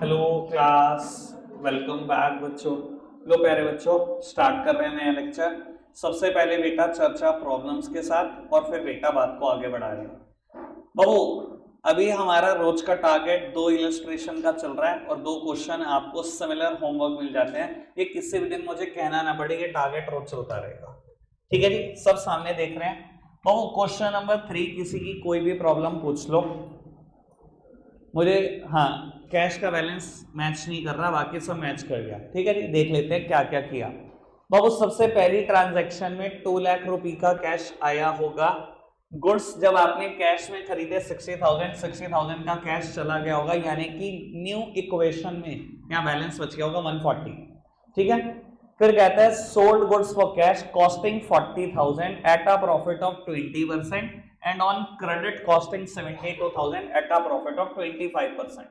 Hello class, welcome back बच्चों। लो प्यारे बच्चों, स्टार्ट कर रहे हैं नया लेक्चर। सबसे पहले बेटा चर्चा प्रॉब्लम्स के साथ और फिर बेटा बात को आगे बढ़ा रहे हैं। बहू, अभी हमारा रोज का टारगेट 2 इलस्ट्रेशन का चल रहा है और 2 क्वेश्चन आपको सिमिलर होमवर्क मिल जाते हैं। ये किसी भी दिन मुझे कहना ना पड़े, ये टारगेट रोज चलता रहेगा। ठीक है जी, सब सामने देख रहे हैं। बहू, क्वेश्चन नंबर 3, किसी की कोई भी प्रॉब्लम पूछ लो मुझे। हाँ, कैश का बैलेंस मैच नहीं कर रहा, बाकी सब मैच कर गया। ठीक है जी, देख लेते हैं क्या क्या किया। बाबू, सबसे पहली ट्रांजैक्शन में 2 लाख रुपए का कैश आया होगा। गुड्स जब आपने कैश में खरीदे 60,000 का कैश चला गया होगा, यानी कि न्यू इक्वेशन में यहाँ बैलेंस बच गया होगा 140। ठीक है, फिर कहता है sold goods for cash costing 40,000 at a profit of 20% and on credit costing 72,000 at a profit of 25%।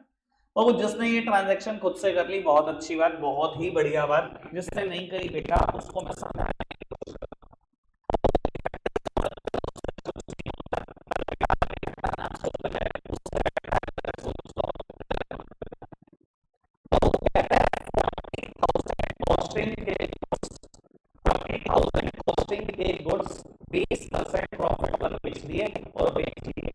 तो वो जिसने ये ट्रांजैक्शन खुद से कर ली, बहुत अच्छी बात, बहुत ही बढ़िया बात। जिसने नहीं करी बेटा, उसको मैं समझाने की कोशिश कॉस्टिंग के गुड्स 20% प्रॉफिट पर बेच दिए और बेच दिए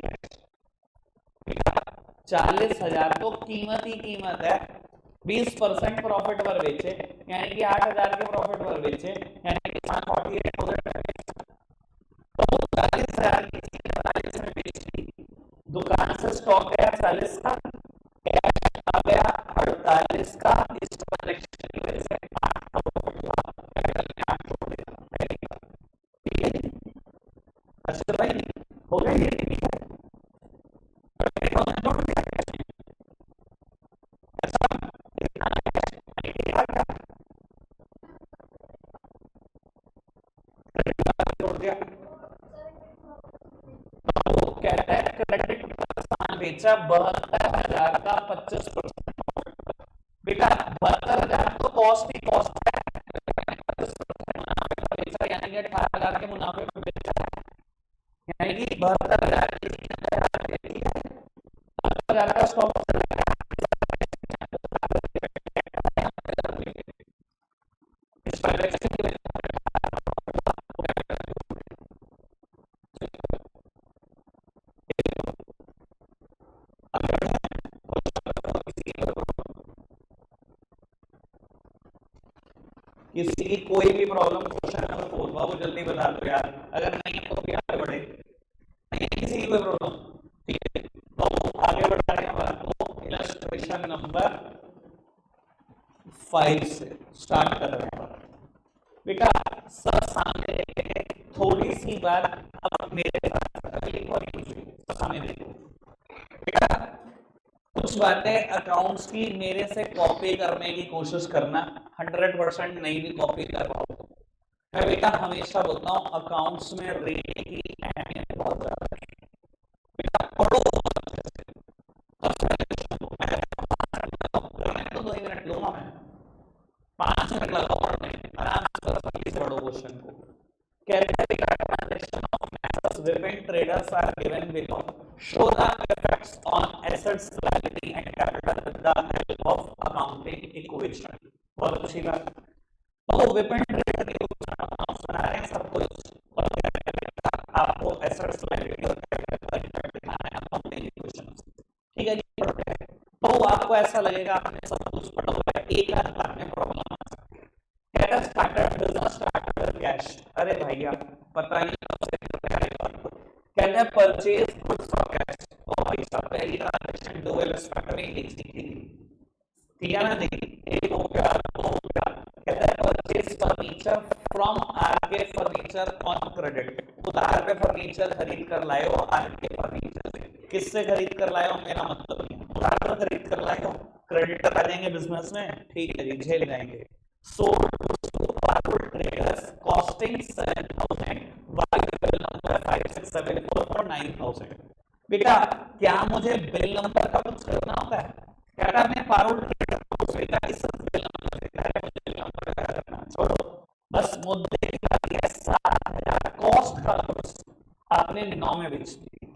40,000 तो कीमत ही कीमत है। 20% प्रॉफिट पर बेचे यानी कि 8,000 के प्रॉफिट पर बेचे, यानी कि 48,000 तो 40,000 की चीज 40 में बेच दी। दुकान से स्टॉक गया 40 का, कैश आ गया 48 का। इस ट्रांजैक्शन की वजह से 8 का प्रॉफिट हुआ, कैपिटल में 8 छोड़ दिया। ठीक है, अच्छा भाई, हो गया ये। तो कहता है क्रेडिट पर सामान बेचा 72,000 का 25%। बेटा 72,000 तो कॉस्ट ही कॉस्ट है, 25% मुनाफे पर बेचा यानी कि 18,000 के मुनाफे पर बेचा है, यानी कि 72,000 की 72,000 का स्टॉक किसी की कोई भी प्रॉब्लम क्वेश्चन नंबर 4 बाबू जल्दी बता दो यार, अगर नहीं है तो भी आगे बढ़े। नहीं किसी की कोई प्रॉब्लम, ठीक है तो आगे बढ़ा रहे हैं बात को। इलस्ट्रेशन नंबर 5 से स्टार्ट कर रहे हैं बेटा। सब सामने देखेंगे, थोड़ी सी बात अब मेरे सामने देखो बेटा। कुछ बातें अकाउंट्स की मेरे से कॉपी करने की कोशिश करना, 100% नहीं भी कॉपी कर पाओ। मैं बेटा हमेशा बोलता हूँ अकाउंट्स में रीडिंग की अहमियत बहुत ज्यादा है। बेटा पढ़ो, तो 2 मिनट लूंगा मैं, 5 मिनट लगाओ पढ़ने, आराम से पढ़ो क्वेश्चन को। Transaction of methods within traders are given below. Show the effects on assets, liability and capital with the help of accounting equation. बहुत अच्छी बात। तो विपिन ट्रेडर के बना रहे हैं सब कुछ और आपको एसेट्स, लायबिलिटी और कैपिटल दिखाना है अकाउंटिंग इक्वेशन। ठीक है जी, तो आपको ऐसा लगेगा आपने सब कुछ पढ़ा हुआ है, एक आध बार में प्रॉब्लम आ सकती है। कहता है started business started with cash. अरे भैया पता नहीं कब से कर रहे हैं बात को। कहता है परचेज गुड्स फॉर कैश। तो भाई साहब पहली ट्रांजैक्शन डुअल स्ट्रक्चर में लिखी थी, ठीक है ना, देखिए एक हो गया, दो हो गया। कहता है purchase furniture from RK furniture on credit. उधार पे फर्नीचर खरीद कर लाए हो आरके फर्नीचर से। किससे खरीद कर लाए हो मेरा मतलब नहीं, उधार पर खरीद कर लाए हो, क्रेडिटर आ जाएंगे बिजनेस में, ठीक है जी, झेल जाएंगे। sold to powerful traders costing 7,000 while bill number 5674 for 9,000। बेटा क्या मुझे बिल नंबर का कुछ करना होता है? क्या करने पारुल ट्रेडर को बेटा इस बिल नंबर से क्या है, बिल नंबर का करना छोड़ो, बस मुद्दे का दिया 7,000 कॉस्ट का गुड्स आपने 9 में बेच दी।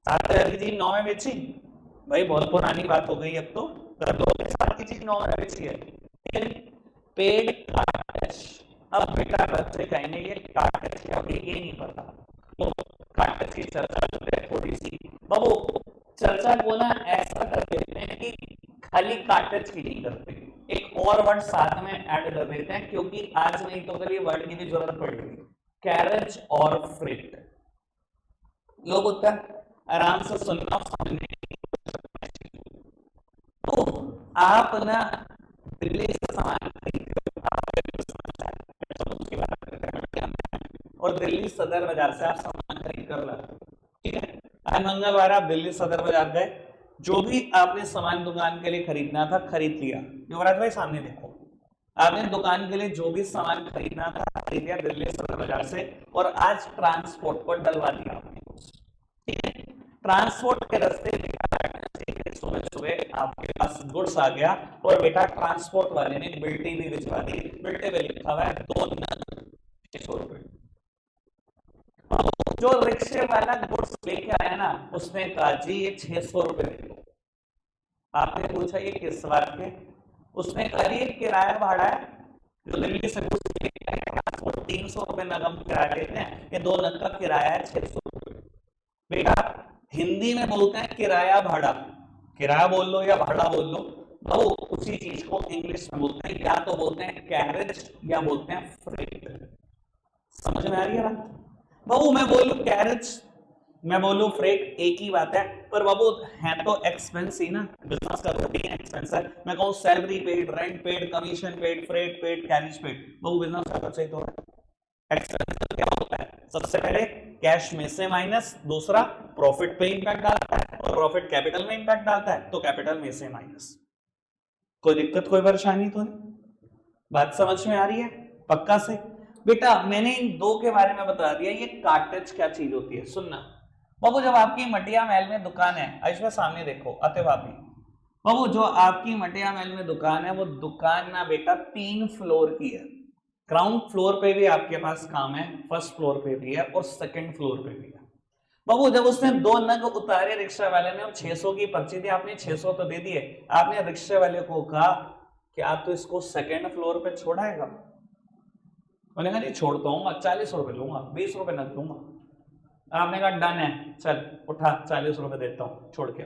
7,000 की चीज 9 में बेची भाई, बहुत पुरानी बात हो गई अब तो। कर दो, साथ की चीज नॉन बेची है, ठीक है। पेड कार्टेज, अब बेटा बच्चे कहेंगे ये कार्टेज क्या, ये नहीं पता, तो कार्टेज की चर्चा करते हैं थोड़ी सी। बाबू चर्चा को ना ऐसा कर देते हैं कि खाली कार्टेज की नहीं करते, एक और वर्ड साथ में ऐड कर देते हैं, क्योंकि आज नहीं तो कल ये वर्ड की भी जरूरत पड़ेगी, कैरेज और फ्रेट। लोग उत्तर आराम से सुनना समझने। तो आप ना दिल्ली से सामान और दिल्ली सदर बाजार से आप सामान खरीद कर ला, ठीक है। आज मंगलवार आप दिल्ली सदर बाजार गए, जो भी आपने सामान दुकान के लिए खरीदना था खरीद लिया। युवराज भाई सामने देखो, आपने दुकान के लिए जो भी सामान खरीदना था खरीद लिया दिल्ली सदर बाजार से, और आज ट्रांसपोर्ट पर डलवा दिया आपने, ठीक है। ट्रांसपोर्ट के रास्ते सुबह सुबह आपके पास गुड्स आ गया, और बेटा ट्रांसपोर्ट वाले ने बिल्टी भी भिजवा दी, बिल्टे पे लिखा हुआ है 2 नग 600 रुपए। जो रिक्शे वाला गुड्स लेके आया ना, उसने कहा जी ये 600 रुपए दे दो। आपने पूछा ये किस बात के, उसने कहा ये किराया भाड़ा है, जो दिल्ली से गुड्स लेके आया ट्रांसपोर्ट 300 रुपए नग हम किराया देते हैं, ये 2 नग का किराया है 600 रुपए। बेटा हिंदी में बोलते हैं किराया भाड़ा, किराया बोल लो या भाड़ा बोल लो, तो उसी चीज को इंग्लिश में बोलते हैं, या तो बोलते हैं कैरेज या बोलते हैं फ्रेट। समझ में आ रही है बात? बाबू मैं बोलूं कैरेज, मैं बोलूं फ्रेट, एक ही बात है, पर बाबू है तो एक्सपेंस ही ना, बिजनेस का रूटीन एक्सपेंस है। मैं कहूं salary paid, rent paid, commission paid, freight paid, carriage paid, बाबू बिजनेस का खर्चा ही तो है। एक्सपेंस क्या होता है, सबसे पहले कैश में से माइनस, दूसरा प्रॉफिट पे इंपैक्ट डालता है, और प्रॉफिट कैपिटल में इंपैक्ट डालता है, तो कैपिटल में से माइनस। कोई दिक्कत कोई परेशानी तो नहीं? बात समझ में आ रही है पक्का से? बेटा मैंने इन दो के बारे में बता दिया, ये कार्टेज क्या चीज होती है सुनना। बाबू जब आपकी मटिया महल में दुकान है, आयुष्मा सामने देखो, आते भाभी, बाबू जो आपकी मटिया महल में दुकान है, वो दुकान ना बेटा 3 फ्लोर की है। ग्राउंड फ्लोर पे भी आपके पास काम है, फर्स्ट फ्लोर पे भी है, और सेकंड फ्लोर पे भी है। बाबू जब उसने 2 नग उतारे रिक्शा वाले ने, 600 की पर्ची दी, आपने 600 तो दे दिए, आपने रिक्शे वाले को कहा कि आप तो इसको सेकंड फ्लोर पे छोड़ाएगा, बोले नहीं छोड़ता हूँ, 40 रुपए लूंगा, 20 रुपए नग दूंगा। आपने कहा डन है, चल उठा 40 रुपए देता हूँ, छोड़ के।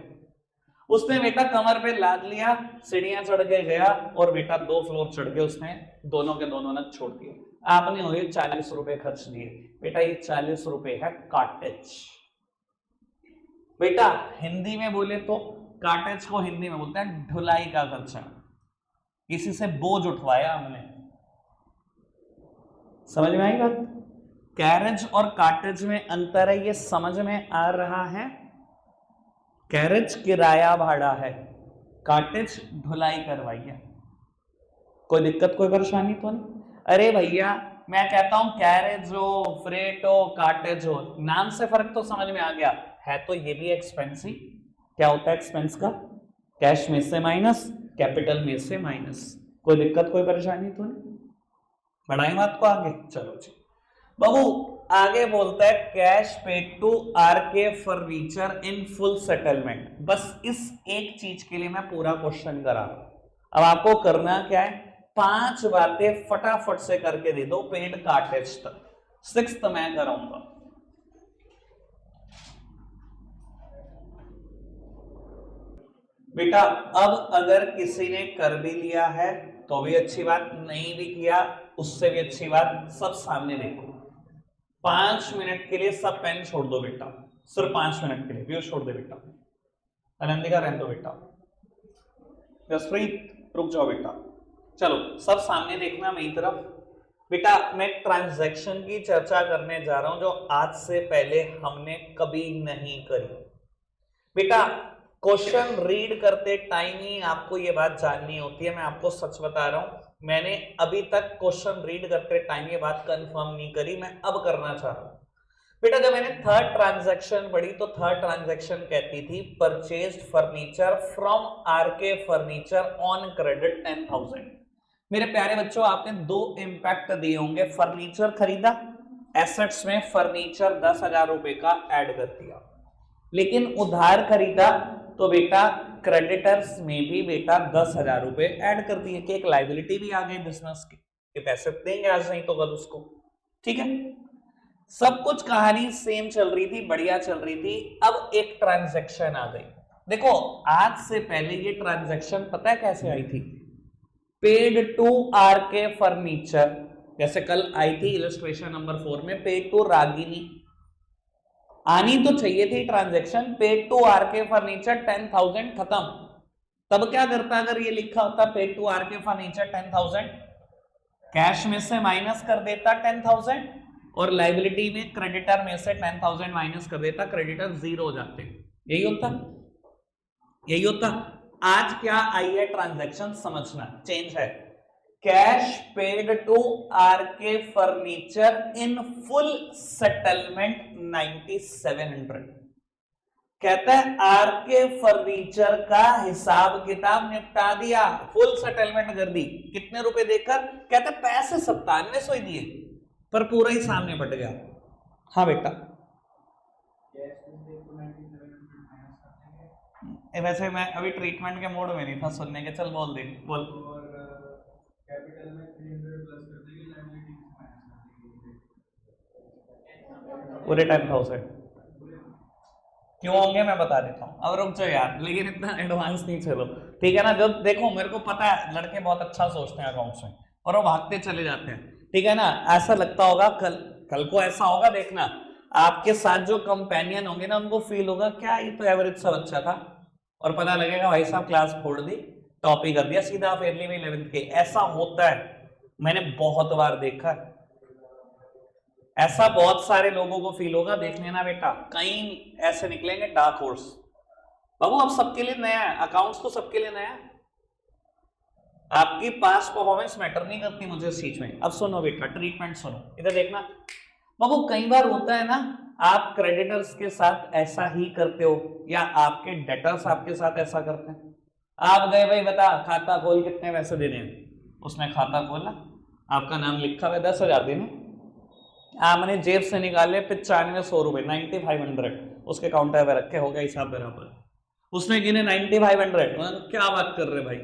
उसने बेटा कमर पे लाद लिया, सीढ़ियां चढ़ के गया, और बेटा 2 फ्लोर चढ़ के उसने दोनों के दोनों नग छोड़ दिए। आपने हुए 40 रुपए खर्च दिए। बेटा ये 40 रुपए है कार्टेज। बेटा हिंदी में बोले तो कार्टेज को हिंदी में बोलते हैं ढुलाई का खर्चा, किसी से बोझ उठवाया हमने। समझ में आई बात? कैरेज और कार्टेज में अंतर है, ये समझ में आ रहा है? कैरेज किराया भाड़ा है, कार्टेज ढुलाई करवाई है। कोई दिक्कत कोई परेशानी तो नहीं? अरे भैया मैं कहता हूं कैरेज हो, फ्रेट हो, कार्टेज हो, नाम से फर्क तो समझ में आ गया है, तो ये भी एक्सपेंस ही। क्या होता है एक्सपेंस का? कैश में से माइनस, कैपिटल में से माइनस। कोई दिक्कत कोई परेशानी तो नहीं? बढ़ाएं बात को आगे, चलो जी। बाबू आगे बोलता है cash paid to RK furniture in full settlement. बस इस एक चीज के लिए मैं पूरा क्वेश्चन करा रहा हूं। अब आपको करना क्या है, 5 बातें फटाफट से करके दे दो पेड कार्टेज तक, 6th मैं कराऊंगा। बेटा अब अगर किसी ने कर भी लिया है तो भी अच्छी बात, नहीं भी किया उससे भी अच्छी बात, सब सामने देखो। 5 मिनट के लिए सब पेन छोड़ दो बेटा, सिर्फ 5 मिनट के लिए व्यू छोड़ दे बेटा। आनंदिका रहने दो बेटा, जसप्रीत रुक जाओ बेटा। चलो सब सामने देखना मेरी तरफ। बेटा मैं ट्रांजैक्शन की चर्चा करने जा रहा हूं जो आज से पहले हमने कभी नहीं करी। बेटा क्वेश्चन रीड करते टाइम ही आपको ये बात जाननी होती है, मैं आपको सच बता रहा हूं, मैंने अभी तक क्वेश्चन रीड करते टाइम ये बात कंफर्म नहीं करी, मैं अब करना चाह रहा हूं। बेटा जब मैंने थर्ड ट्रांजैक्शन पढ़ी तो थर्ड ट्रांजैक्शन कहती थी purchased furniture from RK furniture on credit 10,000। मेरे प्यारे बच्चों आपने 2 इंपैक्ट दिए होंगे, फर्नीचर खरीदा, एसेट्स में फर्नीचर 10,000 रुपए का ऐड कर दिया, लेकिन उधार खरीदा तो बेटा क्रेडिटर्स में भी बेटा 10,000 रुपए ऐड कर दिए कि एक लाइबिलिटी भी आ गई बिजनेस की, कि पैसे देंगे आज नहीं तो कल उसको। ठीक है, सब कुछ कहानी सेम चल रही थी, बढ़िया चल रही थी। अब एक ट्रांजैक्शन आ गई। देखो आज से पहले ये ट्रांजैक्शन पता है कैसे आई थी? पेड टू आरके फर्नीचर, जैसे कल आई थी इलस्ट्रेशन नंबर 4 में, पेड टू रागिनी। आनी तो चाहिए थी transaction paid to RK furniture 10,000, खत्म। तब क्या करता अगर ये लिखा होता paid to RK furniture 10,000, cash में से माइनस कर देता 10,000 और लाइबिलिटी में क्रेडिटर में से 10,000 माइनस कर देता, क्रेडिटर जीरो हो जाते। यही होता, यही होता। आज क्या आई है ट्रांजैक्शन, समझना, चेंज है। Cash paid to RK furniture in full settlement 9,700। कहता है आरके फर्नीचर का हिसाब किताब निपटा दिया, फुल सेटलमेंट कर दी। कितने रुपए देकर? कहते पैसे 9700 ही दिए, पर पूरा ही सामने निपट गया। हाँ बेटा, वैसे मैं अभी ट्रीटमेंट के मोड में नहीं था सुनने के, चल बोल दे, बोल। कैपिटल में 300 प्लस कर देंगे, लायबिलिटी पूरे 10,000 क्यों होंगे मैं बता देता हूँ। अब रुक जाओ यार, लेकिन इतना एडवांस नहीं चलो, ठीक है ना। जब देखो मेरे को पता है लड़के बहुत अच्छा सोचते हैं अकाउंट्स में और वो भागते चले जाते हैं, ठीक है ना। ऐसा लगता होगा कल को ऐसा होगा, देखना आपके साथ जो कंपेनियन होंगे ना उनको फील होगा क्या ये तो एवरेज सा बच्चा था, और पता लगेगा भाई साहब क्लास फोड़ दी, टॉप ही कर दिया सीधा आप एयरली में 11th के। ऐसा होता है, मैंने बहुत बार देखा है ऐसा, बहुत सारे लोगों को फील होगा। देख लेना बेटा, कई ऐसे निकलेंगे डार्क हॉर्स। बाबू अब सबके लिए नया है, अकाउंट्स तो सबके लिए नया है। आपकी पास्ट परफॉर्मेंस मैटर नहीं करती मुझे इस चीज में। अब सुनो बेटा, ट्रीटमेंट सुनो, इधर देखना। बाबू कई बार होता है ना, आप क्रेडिटर्स के साथ ऐसा ही करते हो या आपके डेटर्स आपके साथ ऐसा करते हैं। आप गए भाई बता खाता खोल, कितने पैसे देने हैं, उसने खाता खोला, आपका नाम लिखा हुआ 10,000 देने, आपने जेब से निकाले 9500 रुपए 9500 उसके काउंटर पे रखे, हो गया हिसाब बराबर। उसने गिने 9500, क्या बात कर रहे भाई,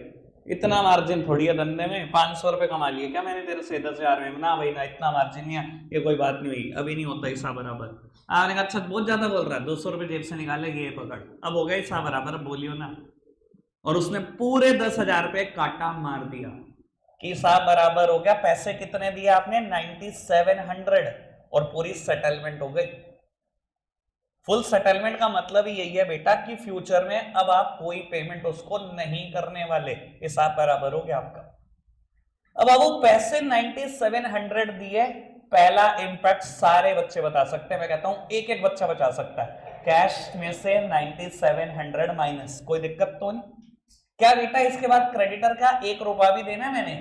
इतना मार्जिन थोड़ी है धंधे में, 500 रुपए कमा लिए क्या मैंने तेरे से 10,000 में? ना भाई ना, इतना मार्जिन नहीं है, ये कोई बात नहीं हुई, अभी नहीं होता हिसाब बराबर। आपने कहा अच्छा बहुत ज्यादा बोल रहा है, 200 रुपए जेब से निकाले, ये पकड़, अब हो गया हिसाब बराबर, अब बोलियो ना। और उसने पूरे 10,000 रुपए काटा मार दिया कि हिसाब बराबर हो गया। पैसे कितने दिए आपने? 9,700, और पूरी सेटलमेंट हो गई। फुल सेटलमेंट का मतलब ही यही है बेटा कि फ्यूचर में अब आप कोई पेमेंट उसको नहीं करने वाले, हिसाब बराबर हो गया आपका। अब वो पैसे 9,700 दिए, पहला इंपैक्ट सारे बच्चे बता सकते हैं, मैं कहता हूं एक एक बच्चा बता सकता है। कैश में से 9,700 माइनस, कोई दिक्कत तो नहीं क्या बेटा? इसके बाद क्रेडिटर का 1 रुपया भी देना है मैंने?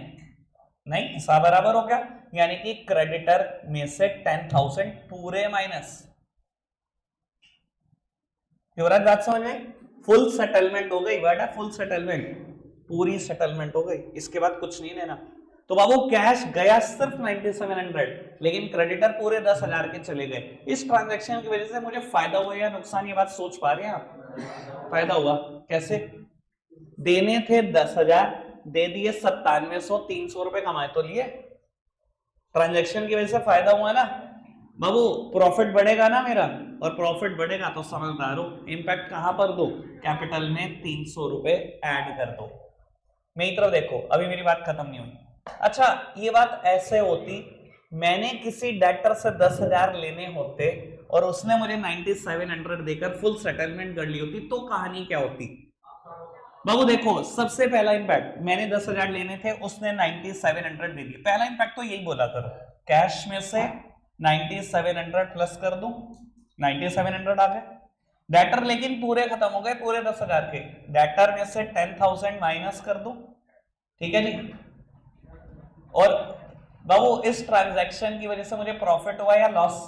नहीं, हिसाब बराबर हो गया। यानी कि क्रेडिटर में से 10,000 पूरे माइनस। युवराज बात समझ में? फुल सेटलमेंट हो गई, वर्ड है फुल सेटलमेंट, पूरी सेटलमेंट हो गई, इसके बाद कुछ नहीं लेना। तो बाबू कैश गया सिर्फ 9,700, लेकिन क्रेडिटर पूरे 10,000 के चले गए। इस ट्रांजैक्शन की वजह से मुझे फायदा हुआ या नुकसान, ये बात सोच पा रहे हैं आप? फायदा हुआ, कैसे? देने थे 10,000, दे दिए 9700, 300 रुपए कमाए तो लिए। ट्रांजैक्शन की वजह से फायदा हुआ ना बाबू, प्रॉफिट बढ़ेगा ना मेरा, और प्रॉफिट बढ़ेगा तो समझदार हो, इंपैक्ट कहां पर दो? कैपिटल में 300 रुपए ऐड कर दो। मेरी तरफ देखो, अभी मेरी बात खत्म नहीं हुई। अच्छा, ये बात ऐसे होती, मैंने किसी डेटर से 10,000 लेने होते और उसने मुझे 9,700 देकर फुल सेटलमेंट कर ली होती, तो कहानी क्या होती? बाबू देखो, सबसे पहला इंपैक्ट, मैंने 10,000 लेने थे, उसने 9,700 दे दिए। पहला इंपैक्ट तो यही बोला करो, कैश में से 9,700 प्लस कर दूं, 9,700 आ गए। डेटर लेकिन पूरे खत्म हो गए, पूरे 10,000 के। डेटर में से 10,000 माइनस कर दूं, ठीक है जी। और बाबू इस ट्रांजैक्शन की वजह से मुझे प्रॉफिट हुआ या लॉस?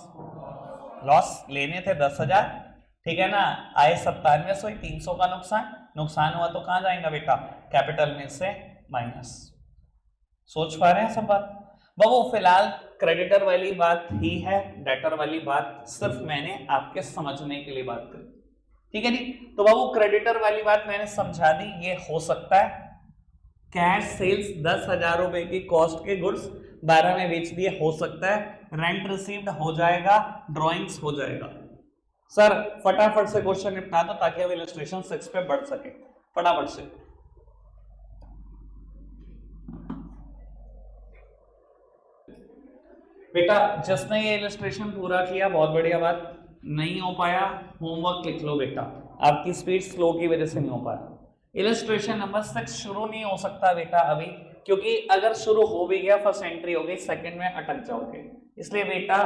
लॉस। लेने थे 10,000, ठीक है ना, आए 9700, 300 का नुकसान। नुकसान हुआ तो कहां जाएगा बेटा? कैपिटल में से माइनस। सोच पा रहे हैं सब बात? बाबू फिलहाल क्रेडिटर वाली बात ही है, डेटर वाली बात सिर्फ मैंने आपके समझने के लिए बात करी। ठीक है जी। तो बाबू क्रेडिटर वाली बात मैंने समझा दी, ये हो सकता है कैश सेल्स 10,000 रुपए की कॉस्ट के गुड्स 12 में बेच दिए, हो सकता है रेंट रिसीव्ड हो जाएगा, ड्राइंग्स हो जाएगा। सर फटाफट से क्वेश्चन निपटा दो ताकि हम इलस्ट्रेशन 6 पे बढ़ सके, फटाफट से। बेटा जिसने ये इलस्ट्रेशन पूरा किया बहुत बढ़िया बात, नहीं हो पाया होमवर्क लिख लो बेटा, आपकी स्पीड स्लो की वजह से नहीं हो पाया। इलस्ट्रेशन नंबर 6 शुरू नहीं हो सकता बेटा अभी, क्योंकि अगर शुरू हो भी गया फर्स्ट एंट्री हो गई, सेकंड में अटक जाओगे। इसलिए बेटा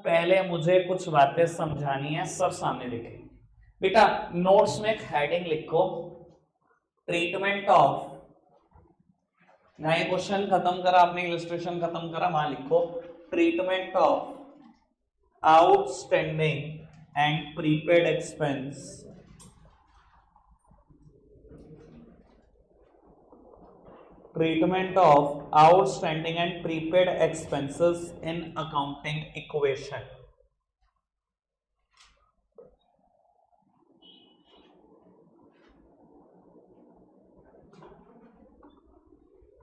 पहले मुझे कुछ बातें समझानी है, सब सामने देखें। बेटा नोट्स में एक हेडिंग लिखो, ट्रीटमेंट ऑफ, नए क्वेश्चन खत्म करा आपने, इलस्ट्रेशन खत्म करा, वहां लिखो treatment of outstanding and prepaid expense treatment of outstanding and prepaid expenses in accounting equation।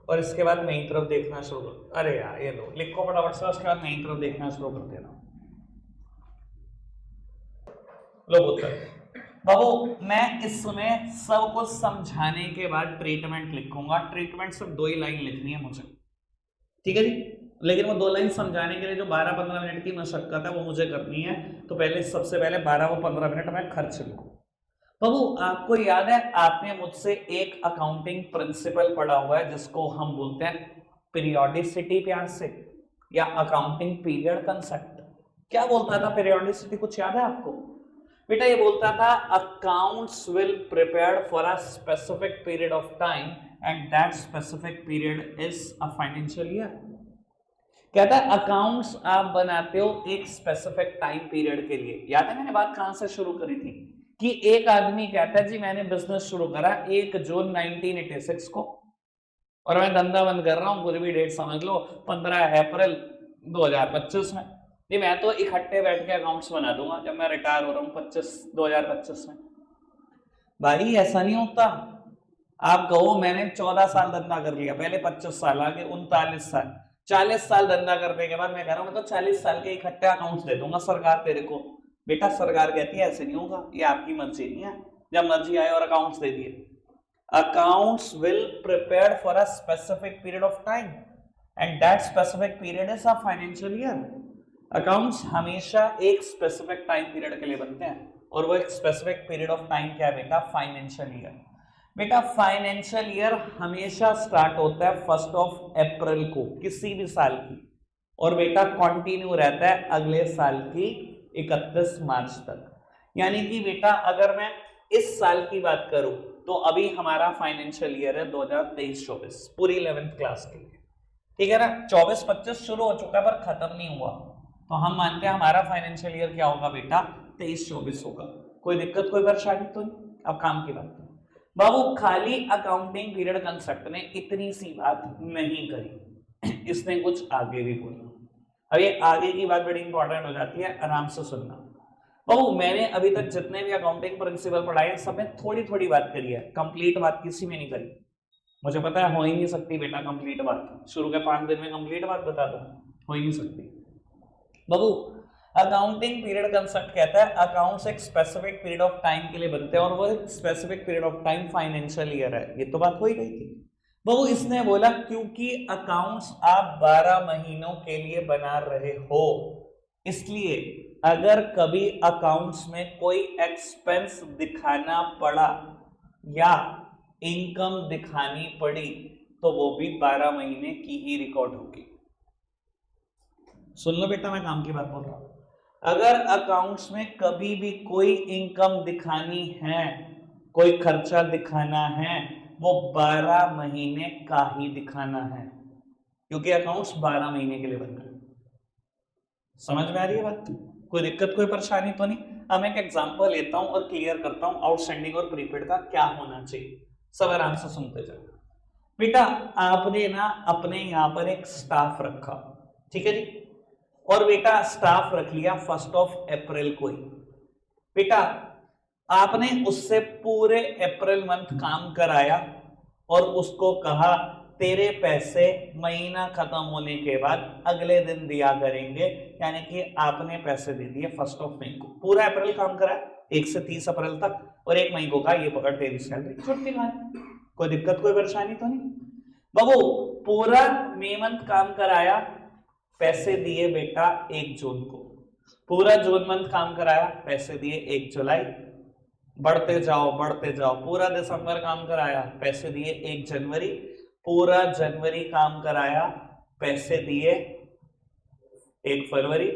और इसके बाद नई तरफ देखना शुरू करो, अरे यार ये लो लिखो फटाफट से, उसके बाद नई तरफ देखना शुरू कर देना। लो पुत्र बाबू मैं इसमें सब कुछ समझाने के बाद ट्रीटमेंट लिखूंगा, ट्रीटमेंट सिर्फ 2 ही लाइन लिखनी है मुझे, ठीक है जी। लेकिन वो 2 लाइन समझाने के लिए जो 12-15 मिनट की मशक्कत है वो मुझे करनी है, तो पहले सबसे पहले 12-15 मिनट में खर्च लूं। बाबू आपको याद है आपने मुझसे एक अकाउंटिंग प्रिंसिपल पढ़ा हुआ है जिसको हम बोलते हैं पीरियोडिसिटी, प्यार से, या अकाउंटिंग पीरियड कंसेप्ट। क्या बोलता था पीरियोडिसिटी, कुछ याद है आपको? बेटा ये बोलता था accounts will prepared for a specific period of time and that specific period is a financial year. कहता है अकाउंट्स आप बनाते हो एक स्पेसिफिक टाइम पीरियड के लिए। याद है मैंने बात कहां से शुरू करी थी कि एक आदमी कहता है जी मैंने बिजनेस शुरू करा 1 जून 1986 को और मैं धंधा बंद कर रहा हूं, कुछ भी डेट समझ लो 15 अप्रैल 2025 में। जी मैं तो इकट्ठे बैठ के अकाउंट्स बना दूंगा जब मैं रिटायर हो रहा हूँ 2025 में। भाई ऐसा नहीं होता। आप कहो मैंने 14 साल धंधा कर लिया, पहले 25 साल आगे 39 साल, 40 साल धंधा करने के बाद मैं कह रहा हूं मैं तो 40 साल के इकट्ठे अकाउंट्स दे दूंगा सरकार तेरे को। बेटा सरकार कहती है ऐसे नहीं होगा, ये आपकी मर्जी नहीं है, जब मर्जी आए और अकाउंट्स दे दिए। Accounts will prepared for a specific period of time and that specific period is a financial year. Accounts हमेशा एक स्पेसिफिक टाइम पीरियड के लिए बनते हैं और वो एक स्पेसिफिक पीरियड ऑफ टाइम क्या है बेटा? Financial year. बेटा फाइनेंशियल ईयर हमेशा स्टार्ट होता है 1 अप्रैल को किसी भी साल की, और बेटा कंटिन्यू रहता है अगले साल की 31 मार्च तक। यानी कि बेटा अगर मैं इस साल की बात करूं तो अभी हमारा फाइनेंशियल ईयर है 2023-24 पूरी 11th क्लास के लिए, ठीक है ना। 24-25 शुरू हो चुका है पर खत्म नहीं हुआ, तो हम मानते हैं हमारा फाइनेंशियल ईयर क्या होगा बेटा? 23-24 होगा। कोई दिक्कत कोई परेशानी तो नहीं? अब काम की बात बाबू, खाली अकाउंटिंग पीरियड कंसेप्ट ने इतनी सी बात नहीं करी, इसने कुछ आगे भी बोला। अब ये आगे की बात बड़ी इंपॉर्टेंट हो जाती है, आराम से सुनना। बाबू मैंने अभी तक जितने भी अकाउंटिंग प्रिंसिपल पढ़ाए सब में थोड़ी थोड़ी बात करी है, कंप्लीट बात किसी में नहीं करी। मुझे पता है हो ही नहीं सकती बेटा कंप्लीट बात, शुरू के 5 दिन में कंप्लीट बात बता दो, हो ही नहीं सकती। बाबू अकाउंटिंग पीरियड कंसेप्ट कहता है अकाउंट्स एक स्पेसिफिक पीरियड ऑफ टाइम के लिए बनते हैं और वो एक specific period of time financial year है, ये तो बात हो ही गई थी। बाबू इसने बोला क्योंकि अकाउंट्स आप 12 महीनों के लिए बना रहे हो, इसलिए अगर कभी अकाउंट्स में कोई एक्सपेंस दिखाना पड़ा या इनकम दिखानी पड़ी तो वो भी 12 महीने की ही रिकॉर्ड होगी। सुन लो बेटा मैं काम की बात बोल रहा हूं। अगर अकाउंट्स में कभी भी कोई इनकम दिखानी है, कोई खर्चा दिखाना है, वो 12 महीने का ही दिखाना है, क्योंकि अकाउंट्स 12 महीने के लिए बन रहे हैं। समझ में आ रही है बात? कोई दिक्कत कोई परेशानी तो नहीं? अब मैं एक एग्जांपल लेता हूं और क्लियर करता हूं आउटस्टैंडिंग और प्रीपेड का क्या होना चाहिए, सब आराम से सुनते जाओ। बेटा आपने ना अपने यहां पर एक स्टाफ रखा, ठीक है जी, और बेटा स्टाफ रख लिया 1 अप्रैल को ही। बेटा आपने उससे पूरे अप्रैल मंथ काम कराया और उसको कहा तेरे पैसे महीना खत्म होने के बाद अगले दिन दिया करेंगे, यानी कि आपने पैसे दे दिए 1 मई को, पूरा अप्रैल काम करा 1 से 30 अप्रैल तक, और 1 मई को कहा ये पकड़ तेरी सैलरी, छुट्टी खाने, कोई दिक्कत कोई परेशानी तो नहीं। बाबू पूरा मई मंथ काम कराया, पैसे दिए बेटा 1 जून को, पूरा जून मंथ काम कराया, पैसे दिए 1 जुलाई, बढ़ते जाओ, पूरा दिसंबर काम कराया, पैसे दिए 1 जनवरी, पूरा जनवरी काम कराया, पैसे दिए 1 फरवरी,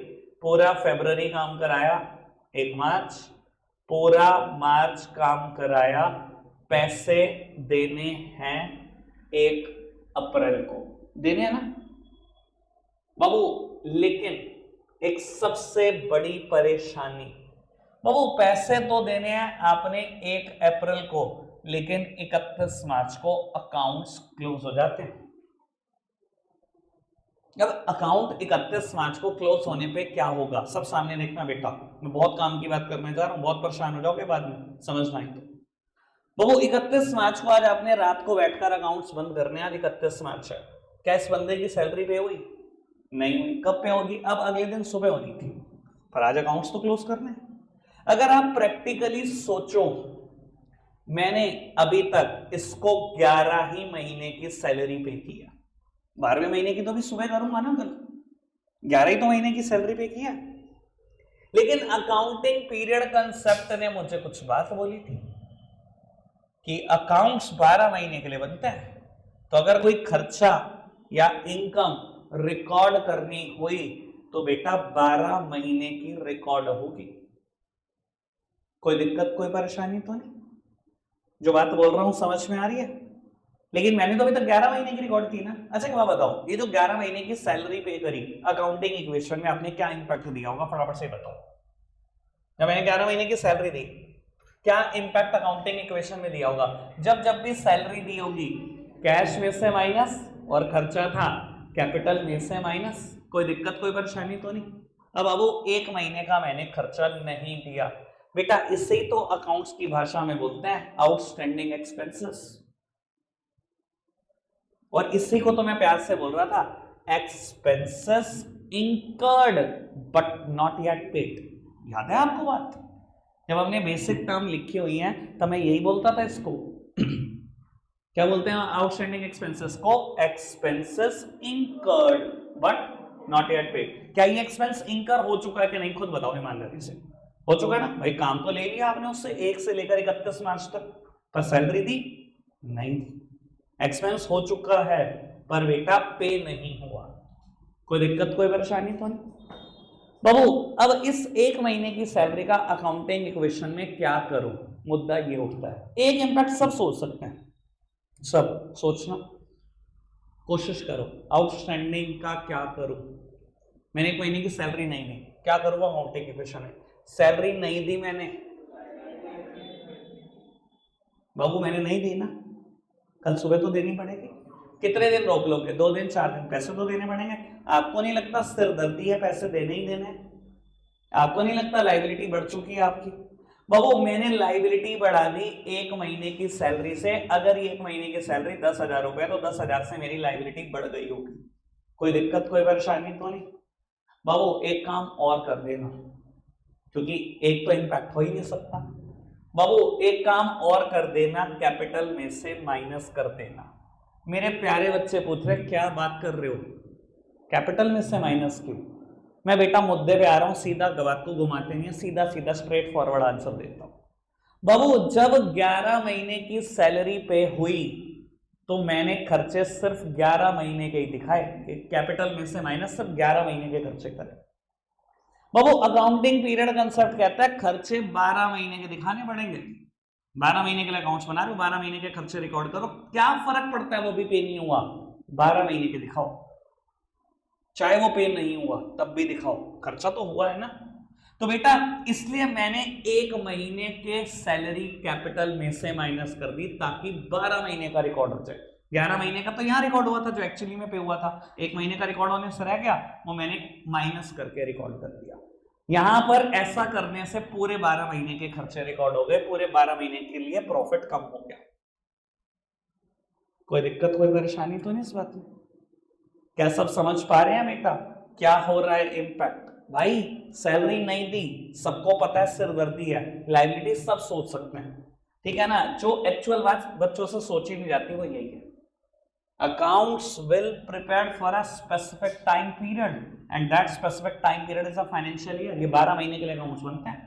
पूरा फरवरी काम कराया 1 मार्च, पूरा मार्च काम कराया, पैसे देने हैं 1 अप्रैल को, देने हैं ना बाबू। लेकिन एक सबसे बड़ी परेशानी, बाबू पैसे तो देने हैं आपने 1 अप्रैल को, लेकिन 31 मार्च को अकाउंट्स क्लोज हो जाते हैं। अब अकाउंट 31 मार्च को क्लोज होने पे क्या होगा, सब सामने देखना बेटा, मैं बहुत काम की बात करने जा रहा हूं, बहुत परेशान हो जाओगे बाद में समझना ही। तो बाबू 31 मार्च को आज आपने रात को बैठकर अकाउंट्स बंद करने, आज 31 मार्च है, क्या इस बंदे की सैलरी पे हुई? नहीं हुई। कब पे होगी? अब अगले दिन सुबह होनी थी, पर आज अकाउंट्स तो क्लोज करने। अगर आप प्रैक्टिकली सोचो, मैंने अभी तक इसको 11 ही महीने की सैलरी पे किया, 12वें महीने की तो भी सुबह करूंगा ना, कल 11 ही तो महीने की सैलरी पे किया, लेकिन अकाउंटिंग पीरियड कंसेप्ट ने मुझे कुछ बात बोली थी कि अकाउंट्स 12 महीने के लिए बनते हैं, तो अगर कोई खर्चा या इनकम रिकॉर्ड करनी हुई तो बेटा 12 महीने की रिकॉर्ड होगी, कोई दिक्कत कोई परेशानी तो नहीं, जो बात बोल रहा हूं समझ में आ रही है? लेकिन मैंने तो अभी तक 11 महीने की रिकॉर्ड की ना। अच्छा क्या बताओ, ये जो 11 महीने की सैलरी पे करी अकाउंटिंग इक्वेशन में आपने क्या इंपैक्ट दिया होगा, फटाफट से बताओ। जब मैंने 11 महीने की सैलरी दी, क्या इंपैक्ट अकाउंटिंग इक्वेशन में दिया होगा? जब जब भी सैलरी दी होगी, कैश में से माइनस, और खर्चा था कैपिटल में से माइनस, कोई दिक्कत कोई परेशानी तो नहीं। अब बाबू 1 महीने का मैंने खर्चा नहीं दिया बेटा, इसे तो अकाउंट्स की भाषा में बोलते हैं आउटस्टैंडिंग एक्सपेंसेस, और इसी को तो मैं प्यार से बोल रहा था expenses incurred but not yet paid. याद है आपको बात, जब हमने बेसिक टर्म लिखी हुई है तो मैं यही बोलता था इसको क्या बोलते हैं आउटस्टैंडिंग एक्सपेंसेस को? Expenses incurred but not yet paid. क्या ये एक्सपेंस इंकर हो चुका है कि नहीं, खुद बताओ ईमानदारी से। हो चुका है ना भाई, काम तो ले लिया आपने उससे 1 से लेकर 31 मार्च तक, पर सैलरी दी नहीं दी, एक्सपेंस हो चुका है पर बेटा पे नहीं हुआ, कोई दिक्कत कोई परेशानी तो नहीं। बाबू अब इस 1 महीने की सैलरी का अकाउंटिंग इक्वेशन में क्या करूं, मुद्दा ये उठता है। एक इंपैक्ट सब सोच सकते हैं, सब सोचना कोशिश करो, आउटस्टैंडिंग का क्या करूं, मैंने 1 महीने की सैलरी नहीं दी, क्या करूंगा अकाउंटिंग इक्वेशन में? सैलरी नहीं दी मैंने, बाबू मैंने नहीं दी ना, कल सुबह तो देनी पड़ेगी। कितने दिन रोक लोगे? 2 दिन 4 दिन, पैसे तो देने पड़ेंगे। आपको नहीं लगता सिरदर्दी है, पैसे देने ही देने? आपको नहीं लगता लाइबिलिटी बढ़ चुकी है आपकी? बाबू मैंने लाइबिलिटी बढ़ा दी 1 महीने की सैलरी से, अगर ये 1 महीने की सैलरी 10,000 रुपए तो 10,000 से मेरी लाइबिलिटी बढ़ गई होगी, कोई दिक्कत कोई परेशानी तो नहीं। बाबू एक काम और कर देना, क्योंकि एक तो इंपैक्ट हो ही नहीं सकता। बाबू एक काम और कर देना, कैपिटल में से माइनस कर देना। मेरे प्यारे बच्चे पूछ रहे क्या बात कर रहे हो, कैपिटल में से माइनस क्यों? मैं बेटा मुद्दे पे आ रहा हूं, सीधा बात को घुमाते नहीं, सीधा सीधा स्ट्रेट फॉरवर्ड आंसर देता हूं। बाबू जब 11 महीने की सैलरी पे हुई तो मैंने खर्चे सिर्फ 11 महीने के ही दिखाए, कैपिटल में से माइनस सिर्फ 11 महीने के खर्चे करे। बाबू अकाउंटिंग पीरियड कंसेप्ट कहता है खर्चे 12 महीने के दिखाने पड़ेंगे, 12 महीने के लिए अकाउंट्स बना रहे हो, 12 महीने के खर्चे रिकॉर्ड करो, क्या फर्क पड़ता है वो भी पे नहीं हुआ, 12 महीने के दिखाओ, चाहे वो पे नहीं हुआ तब भी दिखाओ, खर्चा तो हुआ है ना। तो बेटा इसलिए मैंने 1 महीने के सैलरी कैपिटल में से माइनस कर दी ताकि 12 महीने का रिकॉर्ड हो जाए। 11 महीने का तो यहां रिकॉर्ड हुआ था जो एक्चुअली में पे हुआ था, 1 महीने का रिकॉर्ड होने से रह गया, वो मैंने माइनस करके रिकॉर्ड कर दिया। यहां पर ऐसा करने से पूरे 12 महीने के खर्चे रिकॉर्ड हो गए, पूरे 12 महीने के लिए प्रॉफिट कम हो गया। कोई दिक्कत कोई परेशानी तो नहीं इस बात में? क्या सब समझ पा रहे हैं बेटा क्या हो रहा है इम्पैक्ट? भाई सैलरी नहीं दी, सबको पता है सिरदर्दी है, लाइबिलिटी सब सोच सकते हैं, ठीक है ना? जो एक्चुअल बात बच्चों से सोची नहीं जाती वो यही है। Accounts will prepare for a specific time period and that specific time period is a financial year। ये 12 महीने के लिए अकाउंट्स बनते हैं।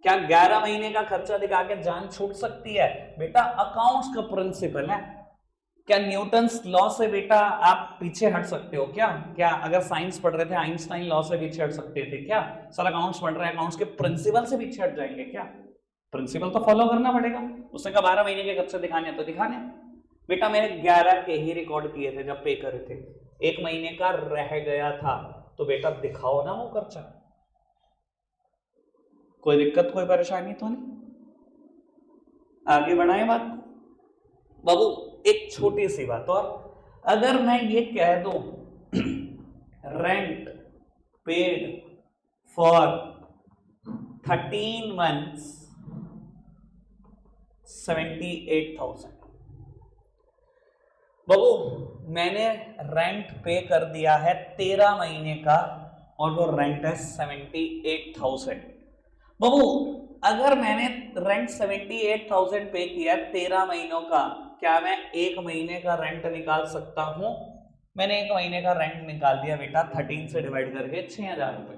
क्या 11 महीने का खर्चा दिखा के जान छूट सकती है? बेटा अकाउंट्स का प्रिंसिपल है। क्या न्यूटन्स लॉ से बेटा आप पीछे हट सकते हो क्या? क्या अगर साइंस पढ़ रहे थे आइंस्टाइन लॉ से पीछे हट सकते थे क्या? सर अकाउंट्स पढ़ रहे हैं, अकाउंट्स के प्रिंसिपल से पीछे हट जाएंगे क्या? प्रिंसिपल तो फॉलो करना पड़ेगा। उसने कहा 12 महीने के खर्चे दिखाने तो दिखाने। बेटा मैंने 11 के ही रिकॉर्ड किए थे जब पे करे थे, 1 महीने का रह गया था तो बेटा दिखाओ ना वो खर्चा। कोई दिक्कत कोई परेशानी तो नहीं? आगे बढ़ाएं बात को। बाबू एक छोटी सी बात और, अगर मैं ये कह दूं रेंट पेड फॉर 13 मंथ्स 78,000, बाबू मैंने रेंट पे कर दिया है 13 महीने का और वो रेंट है 78,000। बाबू अगर मैंने रेंट 78,000 पे किया 13 महीनों का, क्या मैं 1 महीने का रेंट निकाल सकता हूं? मैंने 1 महीने का रेंट निकाल दिया बेटा, 13 से डिवाइड करके 6,000 रुपए,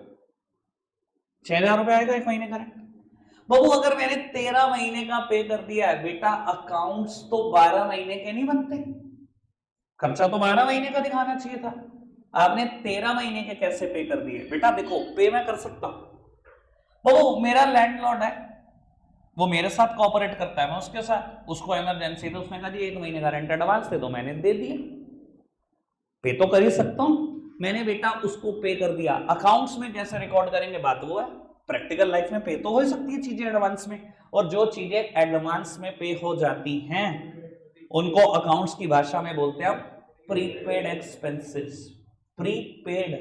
6,000 रुपए आएगा 1 महीने का रेंट। बाबू अगर मैंने 13 महीने का पे कर दिया है बेटा, अकाउंट्स तो 12 महीने के नहीं बनते, खर्चा तो 12 महीने का दिखाना चाहिए था, आपने 13 महीने के कैसे पे कर दिए? बेटा देखो पे मैं कर सकता हूं, वो मेरा लैंडलॉर्ड है, वो मेरे साथ कोऑपरेट करता है, मैं उसके साथ, उसको इमरजेंसी तो उसने कहा जी 1 महीने का रेंट एडवांस दे दो, मैंने दे दिया, पे तो कर ही सकता हूं, मैंने बेटा उसको पे कर दिया। अकाउंट्स में कैसे रिकॉर्ड करेंगे बात वो है, प्रैक्टिकल लाइफ में पे तो हो सकती है चीजें एडवांस में, और जो चीजें एडवांस में पे हो जाती हैं उनको अकाउंट्स की भाषा में बोलते हैं prepaid expenses, prepaid,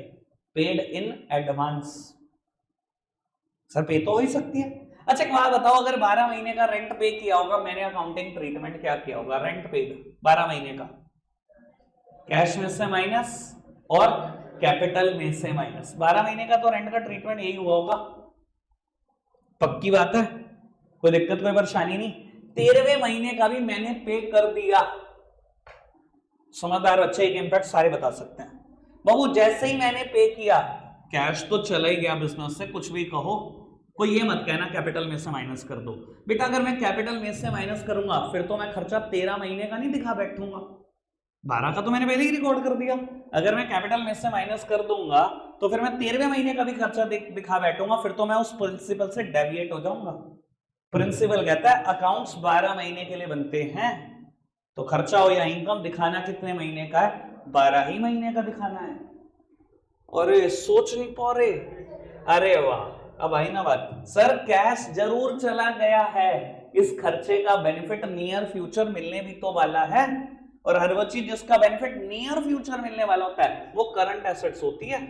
paid in advance. Sir पे तो हो ही सकती है। अच्छा एक बात बताओ, अगर 12 महीने का रेंट पे किया होगा मैंने, अकाउंटिंग ट्रीटमेंट क्या किया होगा? रेंट पेड 12 महीने का, कैश में से माइनस और कैपिटल में से माइनस, 12 महीने का तो रेंट का ट्रीटमेंट यही हुआ होगा, पक्की बात है, कोई दिक्कत कोई परेशानी नहीं। 13वें महीने का भी मैंने पे कर दिया, समझदार अच्छे एक इंपैक्ट सारे बता सकते हैं। बाबू जैसे ही मैंने पे किया, कैश तो चला ही गया बिजनेस से, कुछ भी कहो, कोई ये मत कहना कैपिटल में से माइनस कर दो। बेटा अगर मैं कैपिटल में से माइनस करूंगा फिर तो मैं खर्चा 13 महीने का नहीं दिखा बैठूंगा, 12 का तो मैंने पहले ही रिकॉर्ड कर दिया। अगर मैं कैपिटल में से माइनस कर दूंगा तो फिर मैं 13वें महीने का भी खर्चा दिखा बैठूंगा, फिर तो मैं उस प्रिंसिपल से डेविएट हो जाऊंगा। प्रिंसिपल कहता है अकाउंट्स 12 महीने के लिए बनते हैं, तो खर्चा हो या इनकम दिखाना कितने महीने का है? 12 ही महीने का दिखाना है। अरे सोच नहीं पा रहे, अरे वाह, अब आई ना बात। सर कैश जरूर चला गया है, इस खर्चे का बेनिफिट नियर फ्यूचर मिलने भी तो वाला है, और हर वो चीज जिसका बेनिफिट नियर फ्यूचर मिलने वाला होता है वो करंट एसेट्स होती है।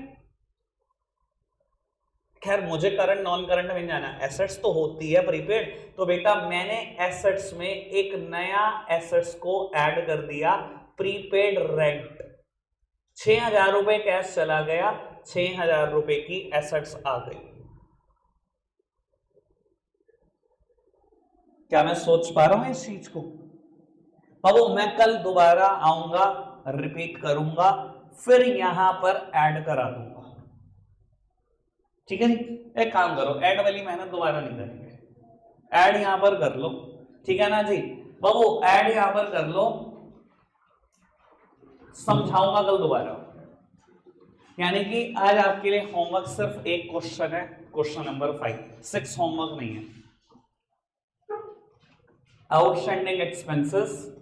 खैर मुझे करंट नॉन करंट में जाना, एसेट्स तो होती है प्रीपेड, तो बेटा मैंने एसेट्स में एक नया एसेट्स को ऐड कर दिया, प्रीपेड रेंट। 6,000 रुपए कैश चला गया, 6,000 रुपए की एसेट्स आ गई। क्या मैं सोच पा रहा हूं इस चीज को? अब मैं कल दोबारा आऊंगा, रिपीट करूंगा, फिर यहां पर ऐड करा दूंगा, ठीक है जी? एक काम करो, ऐड वाली मेहनत दोबारा नहीं करेंगे, ऐड यहां पर कर लो, ठीक है ना जी? बाबू ऐड यहां पर कर लो, समझाऊंगा कल दोबारा, यानी कि आज आपके लिए होमवर्क सिर्फ एक क्वेश्चन है, क्वेश्चन नंबर 5, 6 होमवर्क नहीं है। आउटस्टैंडिंग एक्सपेंसेस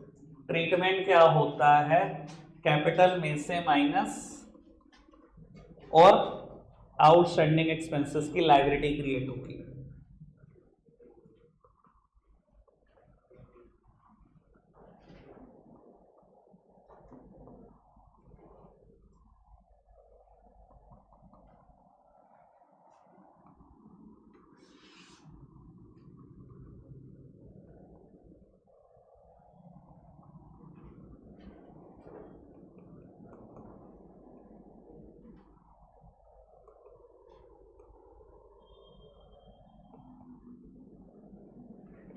ट्रीटमेंट क्या होता है? कैपिटल में से माइनस और आउटस्टैंडिंग एक्सपेंसेस की लायबिलिटी क्रिएट होगी।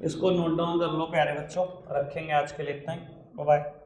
इसको नोट डाउन कर लो प्यारे बच्चों, रखेंगे आज के लिए इतना ही। बाय।